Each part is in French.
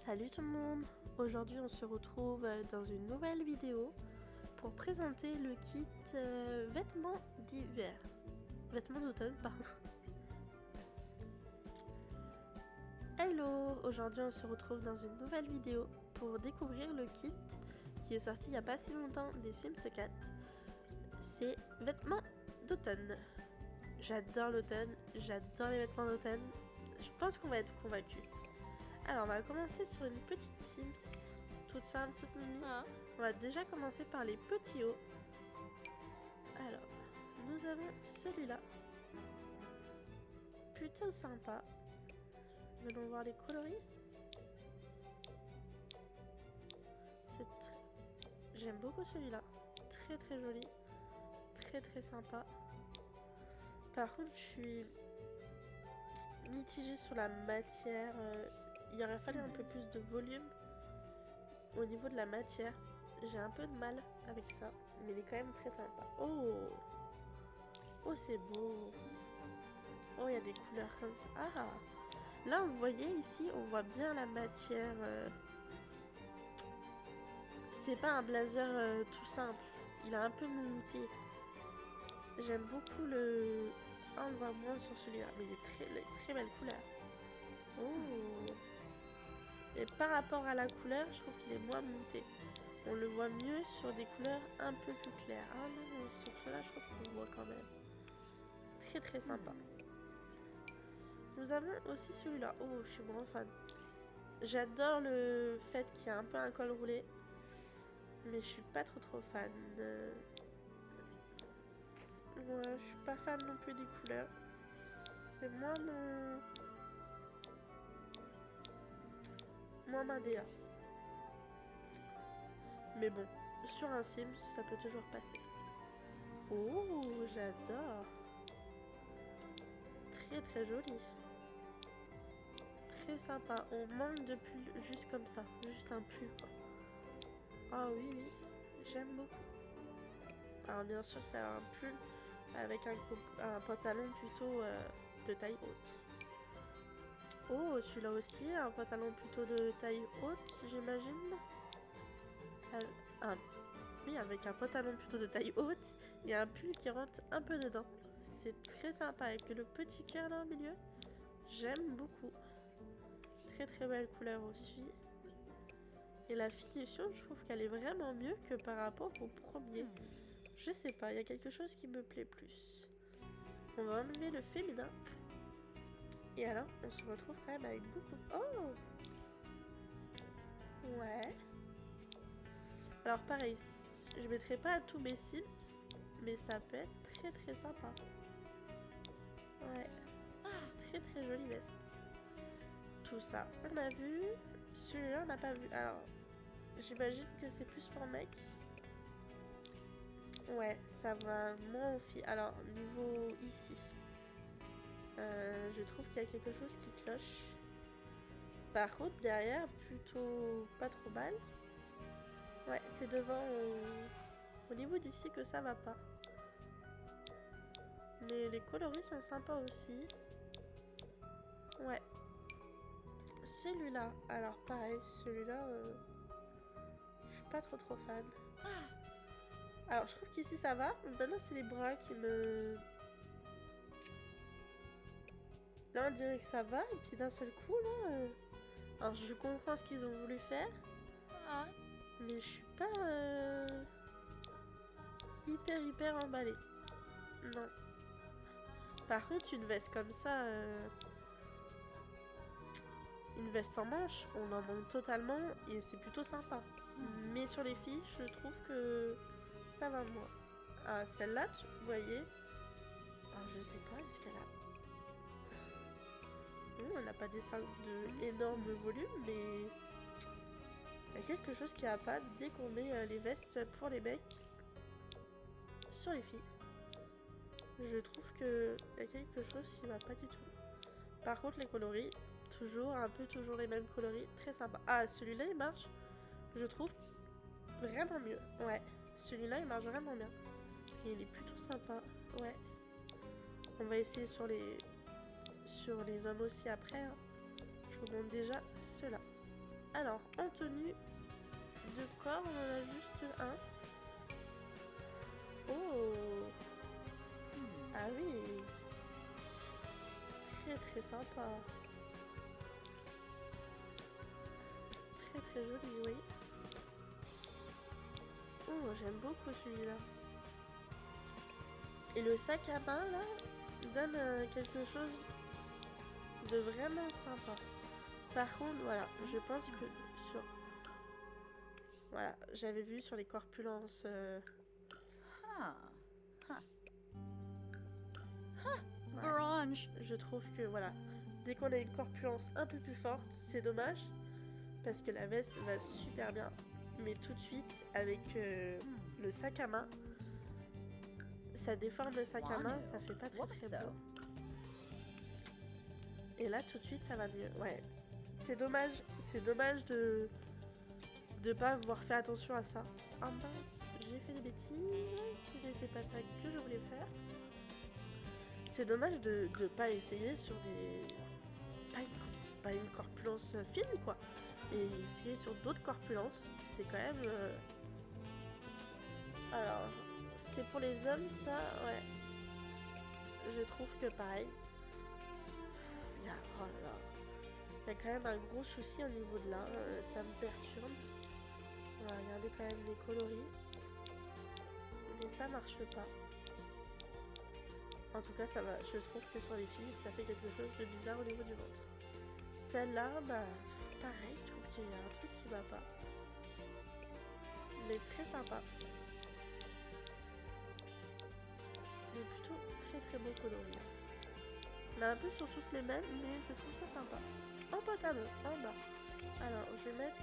Salut tout le monde! Aujourd'hui on se retrouve dans une nouvelle vidéo pour présenter le kit vêtements d'hiver. Vêtements d'automne, pardon. Hello! Aujourd'hui on se retrouve dans une nouvelle vidéo pour découvrir le kit qui est sorti il n'y a pas si longtemps des Sims 4. C'est vêtements d'automne. J'adore l'automne, j'adore les vêtements d'automne. Je pense qu'on va être convaincus. Alors on va commencer sur une petite Sims, toute simple, toute mimi. On va déjà commencer par les petits hauts. Alors, nous avons celui-là. Plutôt sympa. Venons voir les coloris. J'aime beaucoup celui-là. Très très joli. Très très sympa. Par contre, je suis mitigée sur la matière. Il aurait fallu un peu plus de volume au niveau de la matière. J'ai un peu de mal avec ça, mais il est quand même très sympa. Oh, oh c'est beau. Oh, il y a des couleurs comme ça. Ah, là vous voyez ici, on voit bien la matière. C'est pas un blazer tout simple. Il a un peu mouilleté. J'aime beaucoup le... Ah, on le voit moins sur celui-là, mais il est très belle couleur. Oh. Et par rapport à la couleur, je trouve qu'il est moins monté. On le voit mieux sur des couleurs un peu plus claires. Ah non, sur cela, je trouve qu'on le voit quand même. Très très sympa. Nous avons aussi celui-là. Oh, je suis vraiment fan. J'adore le fait qu'il y a un peu un col roulé. Mais je suis pas trop fan. Ouais, je suis pas fan non plus des couleurs. C'est moins ma DA. Mais bon, sur un sim, ça peut toujours passer. Oh, j'adore. Très très joli. Très sympa. On manque de pull juste comme ça. Juste un pull, quoi. Ah oui, oui. J'aime beaucoup. Alors bien sûr, c'est un pull avec un pantalon plutôt de taille haute. Oh, celui-là aussi, un pantalon plutôt de taille haute, j'imagine. Oui, avec un pantalon plutôt de taille haute et un pull qui rentre un peu dedans. C'est très sympa avec le petit cœur là au milieu. J'aime beaucoup. Très très belle couleur aussi. Et la finition, je trouve qu'elle est vraiment mieux que par rapport au premier. Je sais pas, il y a quelque chose qui me plaît plus. On va enlever le féminin. Et alors, on se retrouve quand même avec beaucoup... Oh! Ouais. Alors pareil, je mettrai pas à tous mes Sims, mais ça peut être très très sympa. Ouais. Très très jolie veste. Tout ça, on a vu. Celui-là, on n'a pas vu. Alors, j'imagine que c'est plus pour mec. Ouais, ça va moins aux filles. Alors, niveau ici, je trouve qu'il y a quelque chose qui cloche. Par contre, derrière, plutôt pas trop mal. Ouais, c'est devant au niveau d'ici que ça va pas. Mais les coloris sont sympas aussi. Ouais. Celui-là, alors pareil, celui-là, je suis pas trop fan. Alors je trouve qu'ici ça va. Maintenant c'est les bras qui me... Là on dirait que ça va, et puis d'un seul coup là... Alors je comprends ce qu'ils ont voulu faire. Mais je suis pas hyper emballée. Non. Par contre une veste comme ça... Une veste sans manches, on en manque totalement et c'est plutôt sympa. Mais sur les filles, je trouve que ça va moins. Ah, celle-là, vous voyez. Ah, je sais pas, est-ce qu'elle a... Elle n'a pas des seins d'énorme volume, mais... Il y a quelque chose qui va pas dès qu'on met les vestes pour les mecs sur les filles. Je trouve qu'il y a quelque chose qui va pas du tout. Par contre, les coloris... toujours les mêmes coloris, très sympa. Ah, celui-là il marche, je trouve vraiment mieux. Ouais, celui-là il marche vraiment bien. Et il est plutôt sympa. Ouais. On va essayer sur les hommes aussi après. Hein. Je vous montre déjà ceux-là. Alors, en tenue de corps, on en a juste un. Oh! Ah oui! Très très sympa. Très très joli, oui. Oh, j'aime beaucoup celui-là. Et le sac à main, là, donne quelque chose de vraiment sympa. Par contre, voilà, je pense que sur... Voilà, j'avais vu sur les corpulences... voilà. Orange. Je trouve que, voilà, dès qu'on a une corpulence un peu plus forte, c'est dommage. Parce que la veste va super bien. Mais tout de suite, avec le sac à main, ça déforme le sac à main, ça fait pas très très beau. Et là, tout de suite, ça va mieux. Ouais, c'est dommage de pas avoir fait attention à ça. Ah mince, j'ai fait des bêtises. Ce n'était pas ça que je voulais faire. C'est dommage de pas essayer sur des... Pas une corpulence fine, quoi. Et essayer sur d'autres corpulences, c'est quand même... Alors, c'est pour les hommes, ça, ouais. Je trouve que pareil. Oh là là. Il y a quand même un gros souci au niveau de là. Ça me perturbe. On va regarder quand même les coloris. Mais ça marche pas. En tout cas, ça va. Je trouve que sur les filles, ça fait quelque chose de bizarre au niveau du ventre. Celle-là, bah, pareil, je trouve qu'il y a un truc qui va pas. Mais très sympa. Mais plutôt très très beau coloris. On a un peu sur tous les mêmes, mais je trouve ça sympa. En pantalon, en bas. Alors, je vais mettre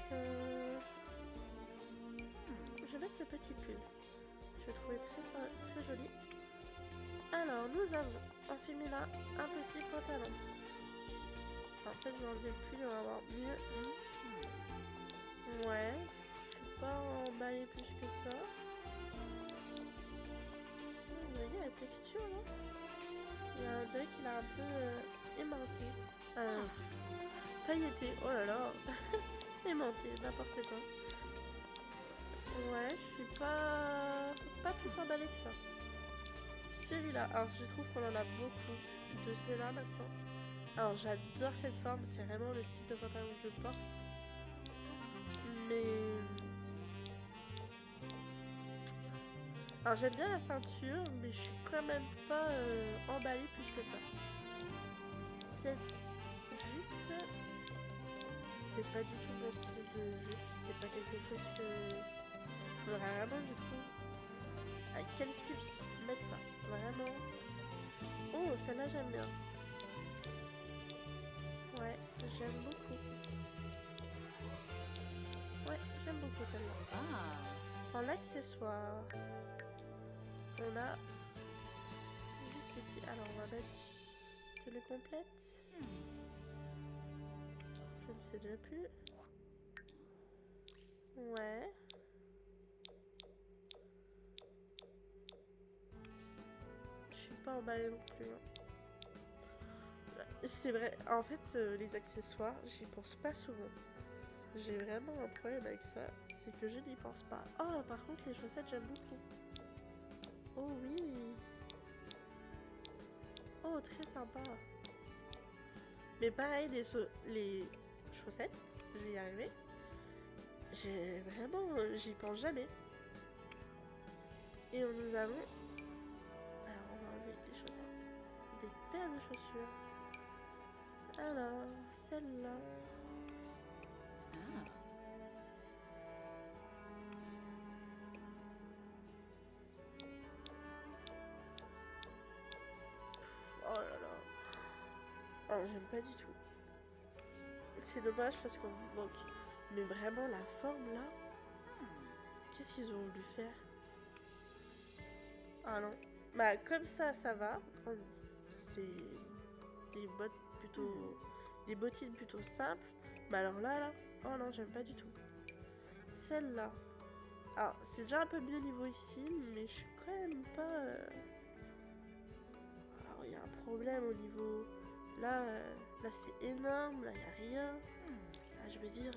ce petit pull. Je trouvais très joli. Alors, nous avons en féminin un petit pantalon. En fait, je vais enlever le pull, on va voir mieux. Ouais, je suis pas emballée plus que ça. Vous voyez la texture là? On dirait qu'il a un peu aimanté. Pailleté, oh là là. Aimanté, n'importe quoi. Ouais, je suis pas plus emballée que ça. Celui-là, alors je trouve qu'on en a beaucoup de ceux-là maintenant. Alors j'adore cette forme, c'est vraiment le style de pantalon que je porte. Mais... Alors j'aime bien la ceinture, mais je suis quand même pas emballée plus que ça. Cette jupe, c'est pas du tout mon style de jupe, c'est pas quelque chose que... Faudrait vraiment que je trouve à quel style mettre ça, vraiment. Oh, celle-là j'aime bien. Ouais, j'aime beaucoup. Ouais, j'aime beaucoup celle-là. En accessoire, on a juste ici. Alors on va mettre tenue complète. Je ne sais déjà plus. Ouais. Je suis pas emballée non plus. C'est vrai, en fait, les accessoires, j'y pense pas souvent. J'ai vraiment un problème avec ça, c'est que je n'y pense pas. Oh, par contre, les chaussettes, j'aime beaucoup. Oh oui. Oh, très sympa. Mais pareil, les chaussettes, je vais y arriver. J'ai vraiment, j'y pense jamais. Et nous avons... Alors, on va enlever les chaussettes. Des paires de chaussures. Alors, celle-là. Oh là là. Oh, j'aime pas du tout. C'est dommage parce qu'on me manque. Mais vraiment, la forme là. Qu'est-ce qu'ils ont voulu faire? Ah non. Bah, comme ça, ça va. C'est des bottes plutôt... Des bottines plutôt simples. Mais alors là... Oh non, j'aime pas du tout. Celle-là. Alors, c'est déjà un peu mieux niveau ici, mais je suis quand même pas... Alors, il y a un problème au niveau... Là, là c'est énorme, là, il n'y a rien. Là, je veux dire...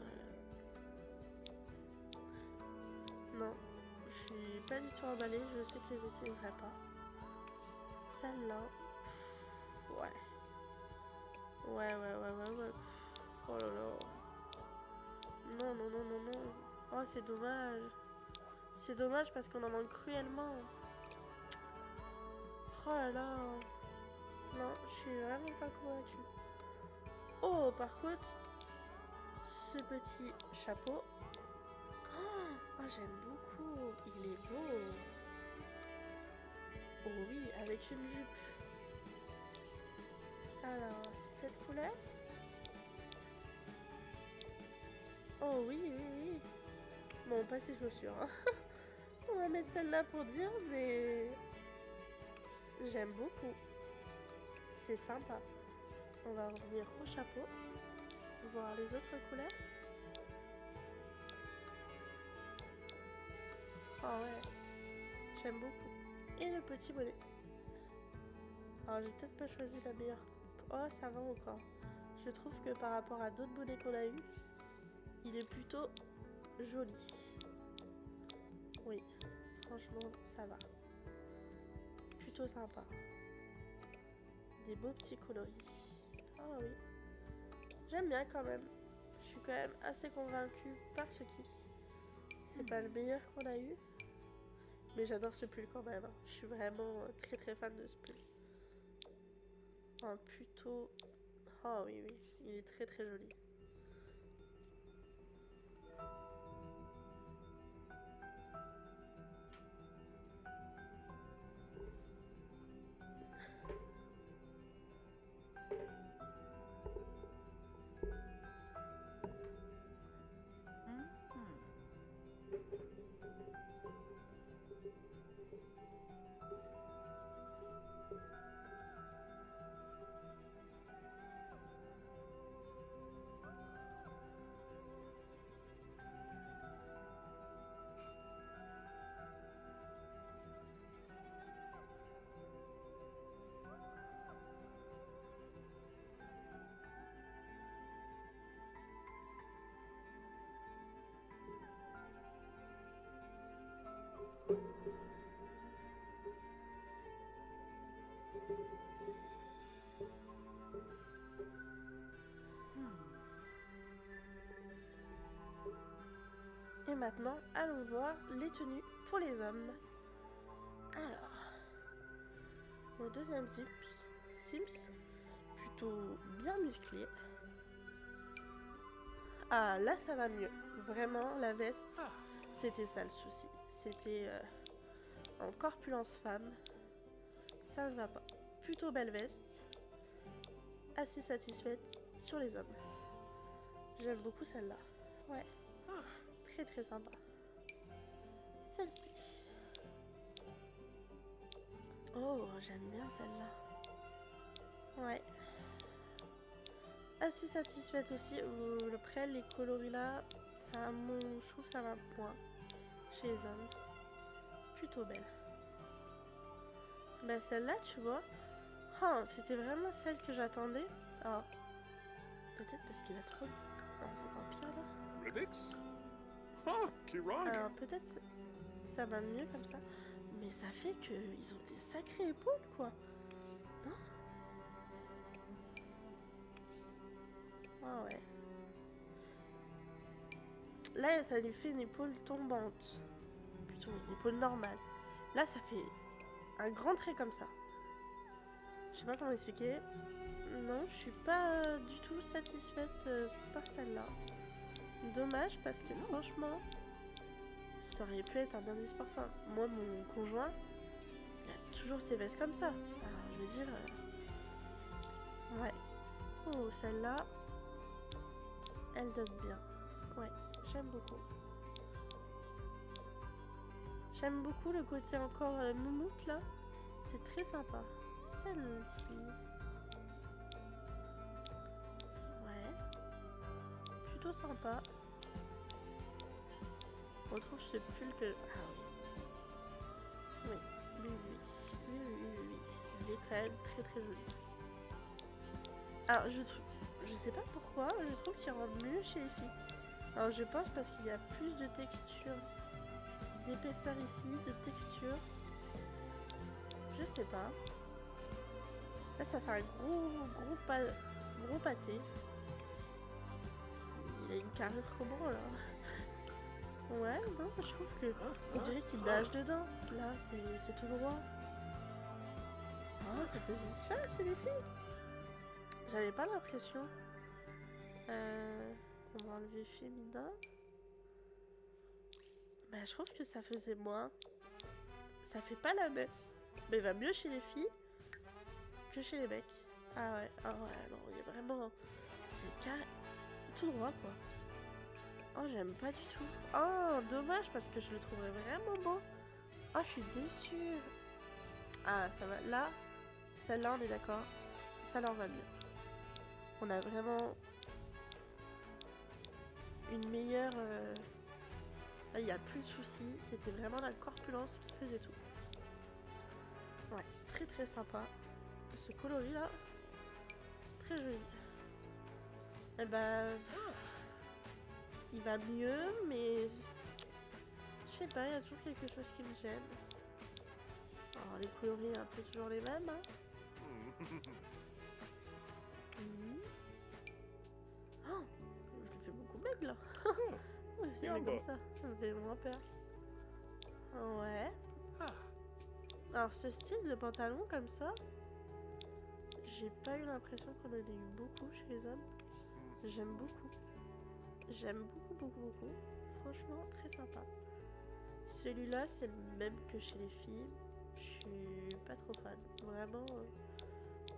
Non, je suis pas du tout emballée, je sais que je les utiliserai pas. Celle-là, ouais. Ouais. Oh là là. Non. Oh, c'est dommage. C'est dommage parce qu'on en manque cruellement. Oh là là. Non, je suis vraiment pas convaincue. Oh, par contre, ce petit chapeau. Oh, j'aime beaucoup. Il est beau. Oh oui, avec une jupe. Alors, c'est cette couleur. Oh oui. Bon, pas ces chaussures. Hein. On va mettre celle-là pour dire, mais j'aime beaucoup. C'est sympa. On va revenir au chapeau. Voir les autres couleurs. Oh ouais. J'aime beaucoup. Et le petit bonnet. Alors, j'ai peut-être pas choisi la meilleure coupe. Oh, ça va encore. Je trouve que par rapport à d'autres bonnets qu'on a eu, il est plutôt joli. Oui, franchement, ça va. Plutôt sympa. Des beaux petits coloris. Ah oui. J'aime bien quand même. Je suis quand même assez convaincue par ce kit. C'est pas le meilleur qu'on a eu. Mais j'adore ce pull quand même. Je suis vraiment très fan de ce pull. Plutôt... Oh oui. Il est très joli. Et maintenant, allons voir les tenues pour les hommes. Alors, mon deuxième Sims, plutôt bien musclé. Ah, là ça va mieux. Vraiment, la veste, c'était ça le souci. C'était en corpulence femme. Ça ne va pas. Plutôt belle veste. Assez satisfaite sur les hommes. J'aime beaucoup celle-là. Ouais. Très sympa. Celle-ci. Oh, j'aime bien celle-là. Ouais. Assez satisfaite aussi. Après, les coloris là, je trouve que ça va un point chez les hommes. Plutôt belle. Bah celle-là, tu vois. Oh, c'était vraiment celle que j'attendais. Alors, peut-être parce qu'il a trop... Non, c'est encore pire là. Rubix? Ah, Kiranga. Alors peut-être ça va mieux comme ça. Mais ça fait qu'ils ont des sacrées épaules, quoi. Non? Ah ouais. Là, ça lui fait une épaule tombante. Plutôt une épaule normale. Là, ça fait un grand trait comme ça. Je sais pas comment expliquer. Non, je suis pas du tout satisfaite par celle-là. Dommage parce que franchement, ça aurait pu être un indice pour ça. Moi, mon conjoint, il a toujours ses vestes comme ça. Alors, je veux dire... Ouais. Oh, celle-là, elle donne bien. Ouais, j'aime beaucoup. J'aime beaucoup le côté encore moumoute là. C'est très sympa. Celle-ci. Ouais. Plutôt sympa. On retrouve ce pull que... Ah oui. Oui. Il est quand même très joli. Alors, je sais pas pourquoi, je trouve qu'il rentre mieux chez les filles. Alors, je pense parce qu'il y a plus de texture d'épaisseur ici, de texture. Je sais pas. Là, ça fait un gros pâté. Il a une carrure comment là? Ouais, non, je trouve que on dirait qu'il nage dedans. Là, c'est tout droit. Oh, ça faisait ça chez les filles. J'avais pas l'impression. On va enlever féminin. Bah, je trouve que ça faisait moins. Ça fait pas la même. Mais va mieux chez les filles que chez les mecs. Ah ouais, non, il y a vraiment. C'est tout droit quoi. Oh, j'aime pas du tout. Oh, dommage parce que je le trouverais vraiment beau. Oh, je suis déçue. Ah, ça va. Là, celle-là, on est d'accord. Ça leur va mieux. On a vraiment une meilleure... Là, il n'y a plus de soucis. C'était vraiment la corpulence qui faisait tout. Ouais, très très sympa. Ce coloris là, très joli. Et ben... Il va mieux, mais... Je sais pas, il y a toujours quelque chose qui me gêne. Alors, les coloris un peu toujours les mêmes. Hein. Oh, je le fais beaucoup maigre là. Ouais, c'est bien comme ça me fait moins peur. Ouais. Alors ce style de pantalon comme ça, j'ai pas eu l'impression qu'on en ait eu beaucoup chez les hommes. J'aime beaucoup. J'aime beaucoup. Franchement, très sympa. Celui-là, c'est le même que chez les filles. Je suis pas trop fan. Vraiment.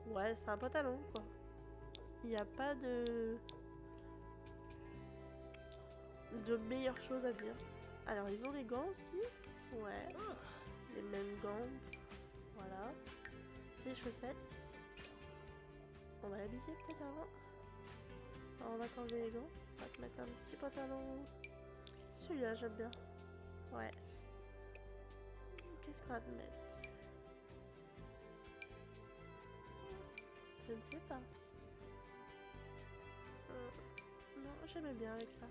Ouais, c'est un pantalon quoi. Il n'y a pas de meilleures choses à dire. Alors, ils ont les gants aussi. Ouais. Les mêmes gants. Voilà. Les chaussettes. On va l'habiller peut-être avant. Alors, on va t'enlever les gants. On va te mettre un petit pantalon. Celui-là, j'aime bien. Ouais. Qu'est-ce qu'on va te mettre? Je ne sais pas. Non, j'aimais bien avec ça.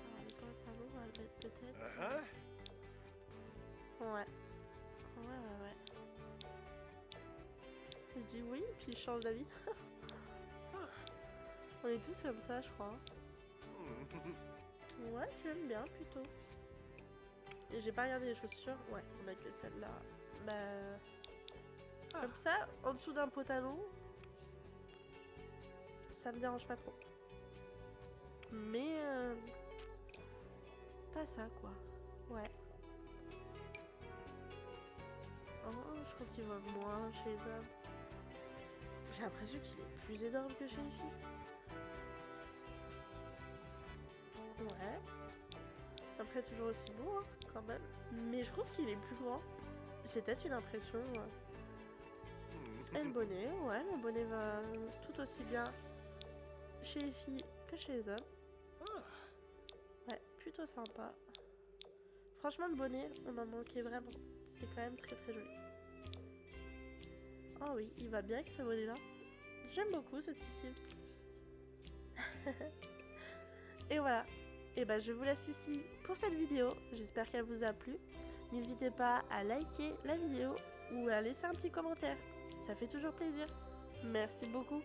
Alors, les pantalons, on va le mettre peut-être. Ouais. Il dit oui, puis il change d'avis. On est tous comme ça, je crois. Ouais, j'aime bien plutôt. Et j'ai pas regardé les chaussures. Ouais, on a que celle-là. Bah... Comme ça, en dessous d'un pantalon, ça me dérange pas trop. Mais... Pas ça, quoi. Ouais. Oh, je crois qu'il va moins chez les hommes. J'ai l'impression qu'il est plus énorme que chez les filles. Ouais. Après, toujours aussi beau, hein, quand même. Mais je trouve qu'il est plus grand. C'est peut-être une impression. Et le bonnet, ouais, le bonnet va tout aussi bien chez les filles que chez les hommes. Ouais, plutôt sympa. Franchement, le bonnet, on en manquait vraiment. C'est quand même très joli. Oh oui, il va bien avec ce bonnet-là. J'aime beaucoup ce petit Sims. Et voilà. Et ben je vous laisse ici pour cette vidéo. J'espère qu'elle vous a plu. N'hésitez pas à liker la vidéo ou à laisser un petit commentaire. Ça fait toujours plaisir. Merci beaucoup.